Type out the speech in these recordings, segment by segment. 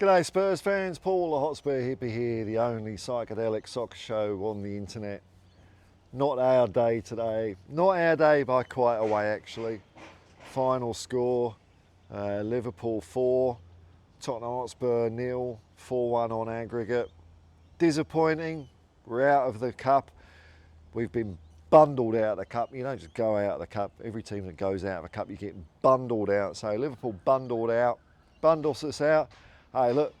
G'day Spurs fans, Paul the Hotspur hippie here, the only psychedelic soccer show on the internet. Not our day today, not our day by quite a way actually. Final score, Liverpool 4, Tottenham Hotspur 0, 4-1 on aggregate. Disappointing, we're out of the cup. We've been bundled out of the cup. You don't just go out of the cup. Every team that goes out of a cup, you get bundled out. So Liverpool bundled out, bundles us out. Hey, look,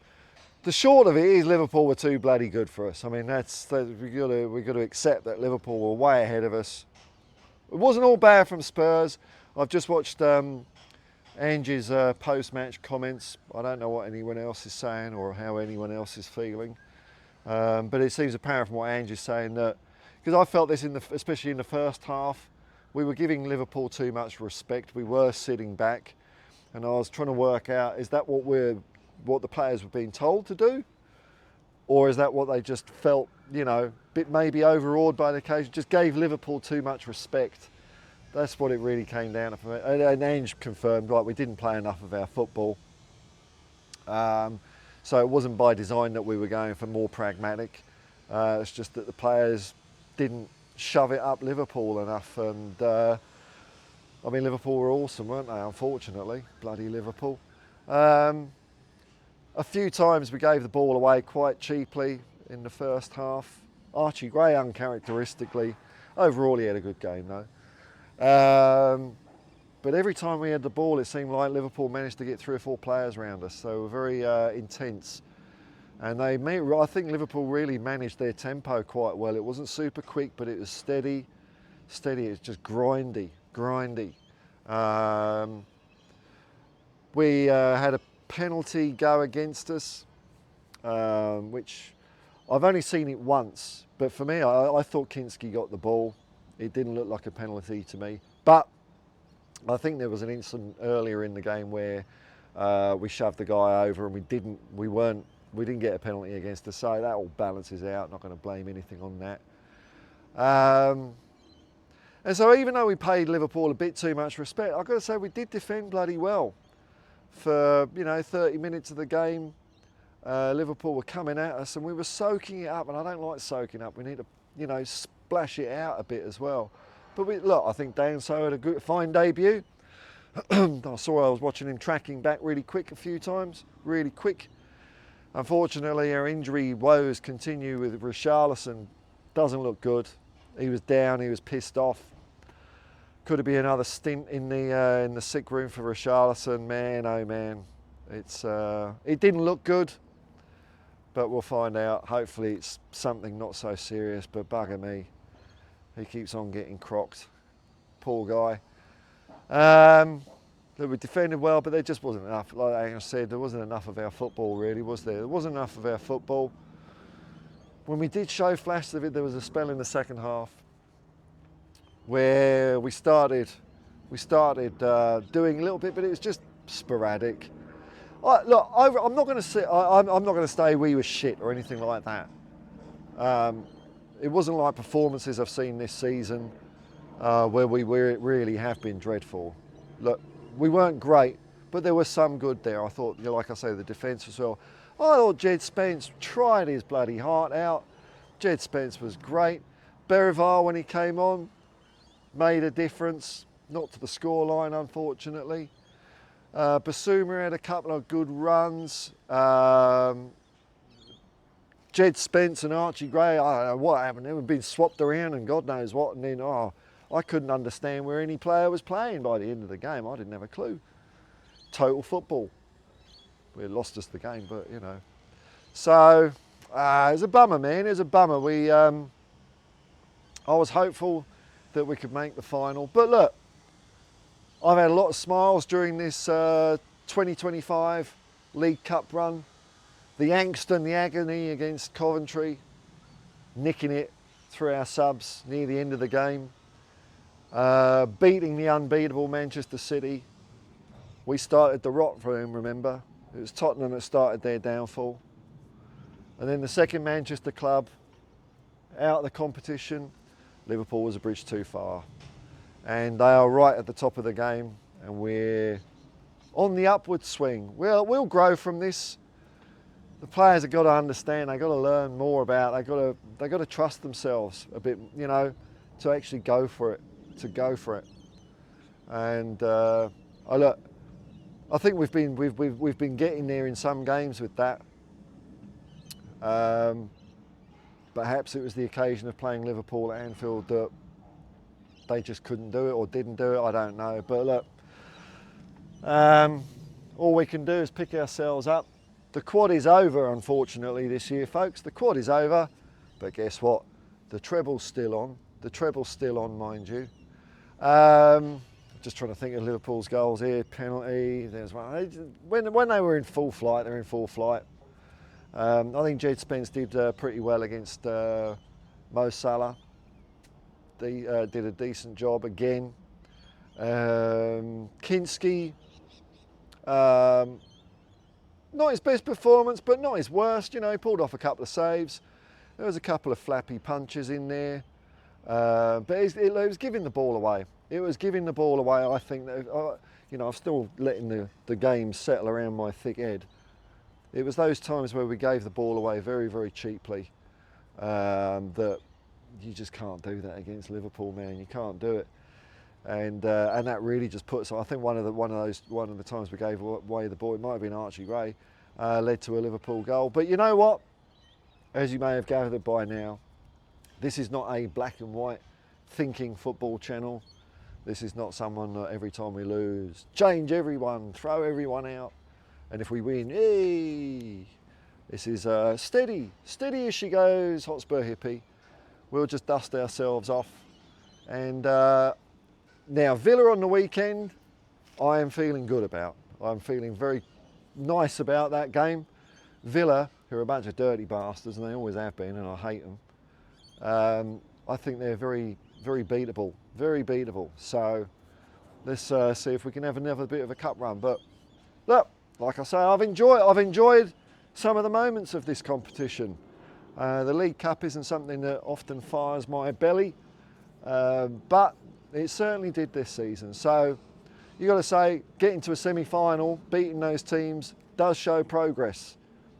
the short of it is Liverpool were too bloody good for us. I mean, we've got to accept that Liverpool were way ahead of us. It wasn't all bad from Spurs. I've just watched Ange's post-match comments. I don't know what anyone else is saying or how anyone else is feeling, but it seems apparent from what Ange is saying that, because I felt this especially in the first half, we were giving Liverpool too much respect. We were sitting back, and I was trying to work out, is that what the players were being told to do, or is that what they just felt, you know, bit maybe overawed by the occasion, just gave Liverpool too much respect. That's what it really came down to for me. And Ange confirmed, like, we didn't play enough of our football, so it wasn't by design that we were going for more pragmatic. It's just that the players didn't shove it up Liverpool enough, and I mean, Liverpool were awesome, weren't they? Unfortunately, bloody Liverpool. A few times we gave the ball away quite cheaply in the first half. Archie Gray, uncharacteristically, overall he had a good game though. But every time we had the ball, it seemed like Liverpool managed to get 3 or 4 players around us. So they were very intense. And I think Liverpool really managed their tempo quite well. It wasn't super quick, but it was steady. It's just grindy. We had a penalty go against us, which I've only seen it once, but for me, I thought Kinski got the ball. It didn't look like a penalty to me, but I think there was an incident earlier in the game where we shoved the guy over and we didn't get a penalty against us, so that all balances out. Not going to blame anything on that. And so even though we paid Liverpool a bit too much respect, I've got to say we did defend bloody well. For 30 minutes of the game, Liverpool were coming at us and we were soaking it up, and I don't like soaking up. We need to, splash it out a bit as well. But look, I think Dan So had a fine debut. I was watching him tracking back really quick a few times, really quick. Unfortunately, our injury woes continue with Richarlison. Doesn't look good. He was down, he was pissed off. Could it be another stint in the sick room for Richarlison? Man, oh man, it didn't look good, but we'll find out. Hopefully it's something not so serious, but bugger me, he keeps on getting crocked. Poor guy. We defended well, but there just wasn't enough. Like I said, there wasn't enough of our football, really, was there? There wasn't enough of our football. When we did show flashes of it, there was a spell in the second half where we started doing a little bit, but it was just sporadic. I'm not going to say we were shit or anything like that. It wasn't like performances I've seen this season where we really have been dreadful. Look, we weren't great, but there was some good there. I thought, like I say, the defence as well. I thought Jed Spence tried his bloody heart out. Jed Spence was great. Berivar, when he came on, made a difference, not to the scoreline unfortunately. Basuma had a couple of good runs. Jed Spence and Archie Gray, I don't know what happened, they were being swapped around and God knows what, and then I couldn't understand where any player was playing by the end of the game. I didn't have a clue. Total football. It lost us the game, but So it was a bummer, man. It was a bummer. I was hopeful that we could make the final. But look, I've had a lot of smiles during this 2025 League Cup run. The angst and the agony against Coventry, nicking it through our subs near the end of the game. Beating the unbeatable Manchester City. We started the rot for him, remember? It was Tottenham that started their downfall. And then the second Manchester club, out of the competition, Liverpool was a bridge too far. And they are right at the top of the game, and we're on the upward swing. We'll grow from this. the players have got to understand. They've got to learn more about. They've got to trust themselves a bit, you know, to actually go for it, And I think we've been getting there in some games with that. Perhaps it was the occasion of playing Liverpool at Anfield that they just couldn't do it or didn't do it. I don't know. But look, all we can do is pick ourselves up. The quad is over, unfortunately, this year, folks. The quad is over, but guess what? The treble's still on. The treble's still on, mind you. Just trying to think of Liverpool's goals here. Penalty. There's one. When they were in full flight, they're in full flight. I think Jed Spence did pretty well against Mo Salah. They did a decent job again. Kinski, not his best performance, but not his worst. You know, he pulled off a couple of saves. There was a couple of flappy punches in there, but it was giving the ball away. It was giving the ball away. I think that, you know, I'm still letting the game settle around my thick head. It was those times where we gave the ball away very, very cheaply that you just can't do that against Liverpool, man. You can't do it, and that really just puts. I think one of the times we gave away the ball, it might have been Archie Ray, led to a Liverpool goal. But you know what? As you may have gathered by now, this is not a black and white thinking football channel. This is not someone that every time we lose, change everyone, throw everyone out. And if we win, hey! This is steady as she goes, Hotspur hippie. We'll just dust ourselves off. And now Villa on the weekend, I am feeling good about. I'm feeling very nice about that game. Villa, who are a bunch of dirty bastards, and they always have been, and I hate them. I think they're very, very beatable, very beatable. So let's see if we can have another bit of a cup run. But look, like I say, I've enjoyed some of the moments of this competition. The League Cup isn't something that often fires my belly, but it certainly did this season. So you got to say, getting to a semi-final, beating those teams does show progress.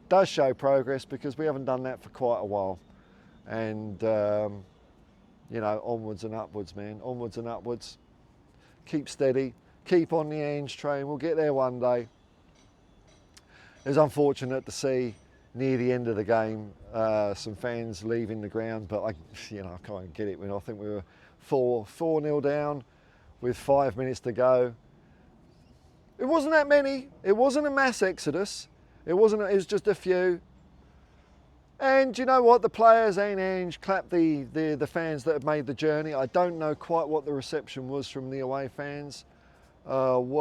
Does show progress, because we haven't done that for quite a while. And you know, onwards and upwards, man. Onwards and upwards. Keep steady. Keep on the Ange train. We'll get there one day. It was unfortunate to see near the end of the game some fans leaving the ground, but I can't get it. I think we were 4-0 down with 5 minutes to go. It wasn't that many. It wasn't a mass exodus. It was just a few. And you know what? The players and Ange clapped the fans that have made the journey. I don't know quite what the reception was from the away fans but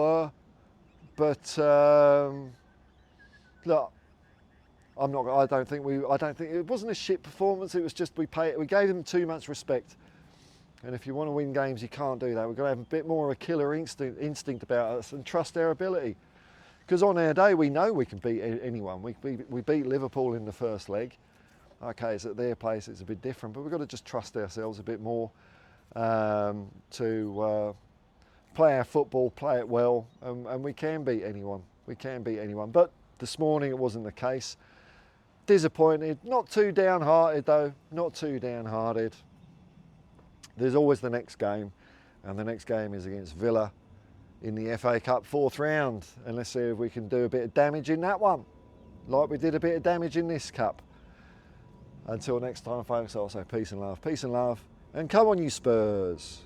look, I don't think it wasn't a shit performance. It was just we gave them too much respect. And if you want to win games, you can't do that. We've got to have a bit more of a killer instinct about us and trust our ability. Because on our day, we know we can beat anyone. We beat Liverpool in the first leg. Okay, it's at their place, it's a bit different, but we've got to just trust ourselves a bit more to play our football, play it well, and we can beat anyone. We can beat anyone. But this morning it wasn't the case. Disappointed, not too downhearted though, not too downhearted. There's always the next game, and the next game is against Villa in the FA Cup 4th round, and let's see if we can do a bit of damage in that one, like we did a bit of damage in this cup. Until next time, folks, I'll say peace and love, and come on you Spurs.